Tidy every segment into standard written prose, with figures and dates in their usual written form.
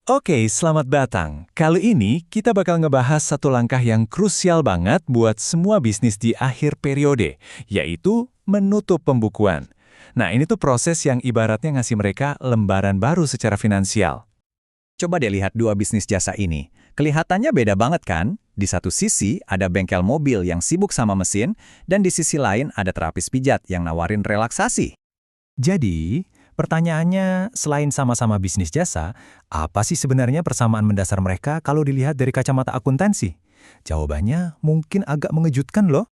Oke, selamat datang. Kali ini kita bakal ngebahas satu langkah yang krusial banget buat semua bisnis di akhir periode, yaitu menutup pembukuan. Nah, ini tuh proses yang ibaratnya ngasih mereka lembaran baru secara finansial. Coba deh lihat dua bisnis jasa ini. Kelihatannya beda banget kan? Di satu sisi ada bengkel mobil yang sibuk sama mesin, dan di sisi lain ada terapis pijat yang nawarin relaksasi. Jadi, pertanyaannya, selain sama-sama bisnis jasa, apa sih sebenarnya persamaan mendasar mereka kalau dilihat dari kacamata akuntansi? Jawabannya mungkin agak mengejutkan loh.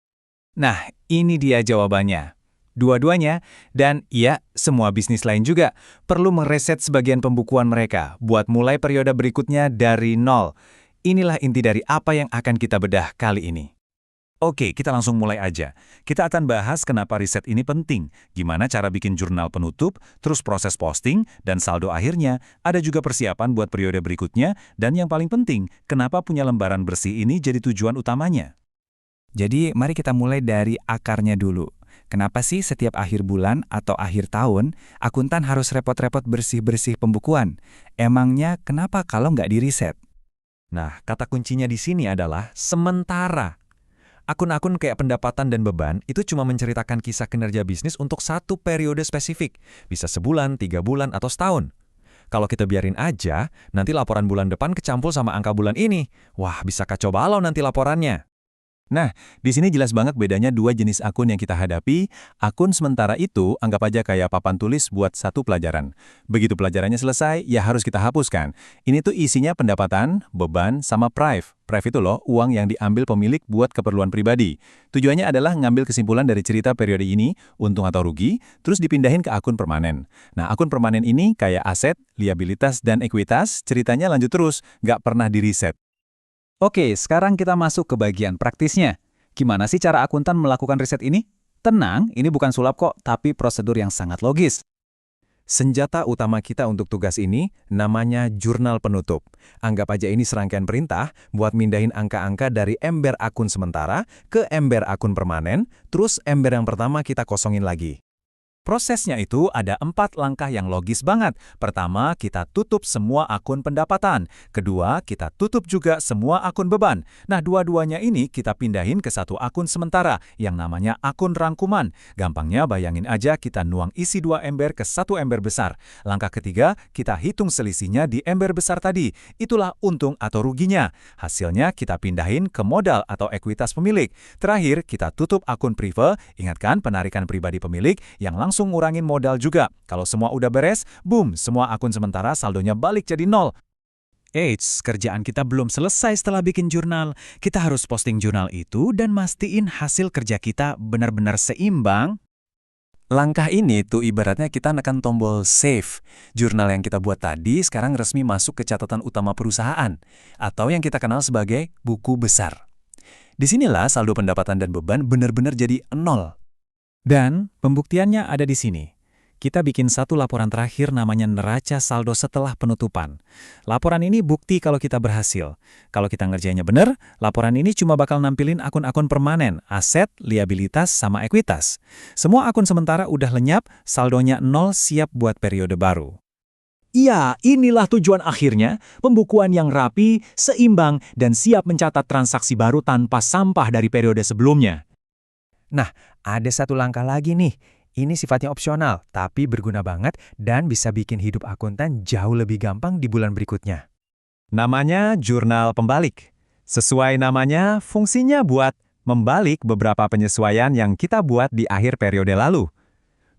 Nah, ini dia jawabannya. Dua-duanya, dan iya, semua bisnis lain juga, perlu mereset sebagian pembukuan mereka buat mulai periode berikutnya dari nol. Inilah inti dari apa yang akan kita bedah kali ini. Oke, kita langsung mulai aja. Kita akan bahas kenapa riset ini penting, gimana cara bikin jurnal penutup, terus proses posting, dan saldo akhirnya, ada juga persiapan buat periode berikutnya, dan yang paling penting, kenapa punya lembaran bersih ini jadi tujuan utamanya. Jadi, mari kita mulai dari akarnya dulu. Kenapa sih setiap akhir bulan atau akhir tahun, akuntan harus repot-repot bersih-bersih pembukuan? Emangnya kenapa kalau nggak di-riset? Nah, kata kuncinya di sini adalah sementara. Akun-akun kayak pendapatan dan beban itu cuma menceritakan kisah kinerja bisnis untuk satu periode spesifik. Bisa sebulan, 3 bulan, atau setahun. Kalau kita biarin aja, nanti laporan bulan depan kecampur sama angka bulan ini. Wah, bisa kacau balau nanti laporannya. Nah, di sini jelas banget bedanya dua jenis akun yang kita hadapi. Akun sementara itu anggap aja kayak papan tulis buat satu pelajaran. Begitu pelajarannya selesai, ya harus kita hapuskan. Ini tuh isinya pendapatan, beban, sama prive. Prive itu loh, uang yang diambil pemilik buat keperluan pribadi. Tujuannya adalah ngambil kesimpulan dari cerita periode ini, untung atau rugi, terus dipindahin ke akun permanen. Nah, akun permanen ini kayak aset, liabilitas, dan ekuitas, ceritanya lanjut terus, nggak pernah di-reset. Oke, sekarang kita masuk ke bagian praktisnya. Gimana sih cara akuntan melakukan riset ini? Tenang, ini bukan sulap kok, tapi prosedur yang sangat logis. Senjata utama kita untuk tugas ini namanya jurnal penutup. Anggap aja ini serangkaian perintah buat mindahin angka-angka dari ember akun sementara ke ember akun permanen, terus ember yang pertama kita kosongin lagi. Prosesnya itu ada 4 langkah yang logis banget. Pertama, kita tutup semua akun pendapatan. Kedua, kita tutup juga semua akun beban. Nah, dua-duanya ini kita pindahin ke satu akun sementara yang namanya akun rangkuman. Gampangnya bayangin aja kita nuang isi 2 ember ke satu ember besar. Langkah ketiga, kita hitung selisihnya di ember besar tadi. Itulah untung atau ruginya. Hasilnya kita pindahin ke modal atau ekuitas pemilik. Terakhir, kita tutup akun prive. Ingatkan penarikan pribadi pemilik yang langsung ngurangin modal juga. Kalau semua udah beres, boom, semua akun sementara saldonya balik jadi nol. Eits, kerjaan kita belum selesai setelah bikin jurnal. Kita harus posting jurnal itu dan mastiin hasil kerja kita benar-benar seimbang. Langkah ini tuh ibaratnya kita nekan tombol save. Jurnal yang kita buat tadi sekarang resmi masuk ke catatan utama perusahaan, atau yang kita kenal sebagai buku besar. Disinilah saldo pendapatan dan beban benar-benar jadi nol. Dan pembuktiannya ada di sini. Kita bikin satu laporan terakhir namanya neraca saldo setelah penutupan. Laporan ini bukti kalau kita berhasil. Kalau kita ngerjainnya benar, laporan ini cuma bakal nampilin akun-akun permanen, aset, liabilitas, sama ekuitas. Semua akun sementara udah lenyap, saldonya nol siap buat periode baru. Iya, inilah tujuan akhirnya, pembukuan yang rapi, seimbang, dan siap mencatat transaksi baru tanpa sampah dari periode sebelumnya. Nah, ada satu langkah lagi nih. Ini sifatnya opsional, tapi berguna banget dan bisa bikin hidup akuntan jauh lebih gampang di bulan berikutnya. Namanya jurnal pembalik. Sesuai namanya, fungsinya buat membalik beberapa penyesuaian yang kita buat di akhir periode lalu.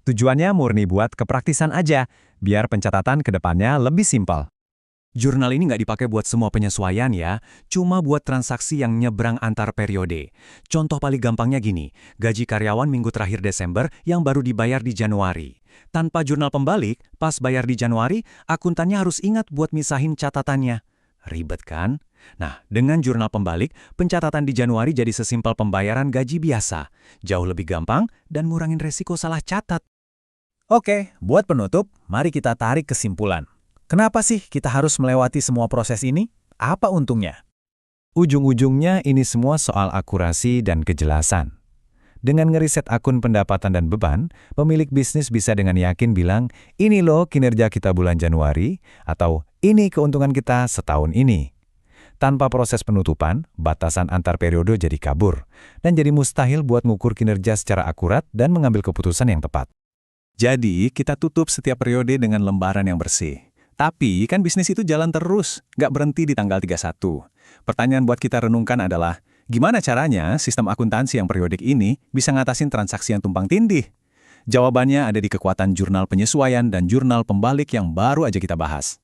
Tujuannya murni buat kepraktisan aja, biar pencatatan ke depannya lebih simpel. Jurnal ini nggak dipakai buat semua penyesuaian ya, cuma buat transaksi yang nyebrang antar periode. Contoh paling gampangnya gini, gaji karyawan minggu terakhir Desember yang baru dibayar di Januari. Tanpa jurnal pembalik, pas bayar di Januari, akuntannya harus ingat buat misahin catatannya. Ribet kan? Nah, dengan jurnal pembalik, pencatatan di Januari jadi sesimpel pembayaran gaji biasa. Jauh lebih gampang dan ngurangin resiko salah catat. Oke, buat penutup, mari kita tarik kesimpulan. Kenapa sih kita harus melewati semua proses ini? Apa untungnya? Ujung-ujungnya ini semua soal akurasi dan kejelasan. Dengan ngeriset akun pendapatan dan beban, pemilik bisnis bisa dengan yakin bilang, ini loh kinerja kita bulan Januari, atau ini keuntungan kita setahun ini. Tanpa proses penutupan, batasan antar periode jadi kabur, dan jadi mustahil buat ngukur kinerja secara akurat dan mengambil keputusan yang tepat. Jadi, kita tutup setiap periode dengan lembaran yang bersih. Tapi, kan bisnis itu jalan terus, nggak berhenti di tanggal 31. Pertanyaan buat kita renungkan adalah, gimana caranya sistem akuntansi yang periodik ini bisa ngatasin transaksi yang tumpang tindih? Jawabannya ada di kekuatan jurnal penyesuaian dan jurnal pembalik yang baru aja kita bahas.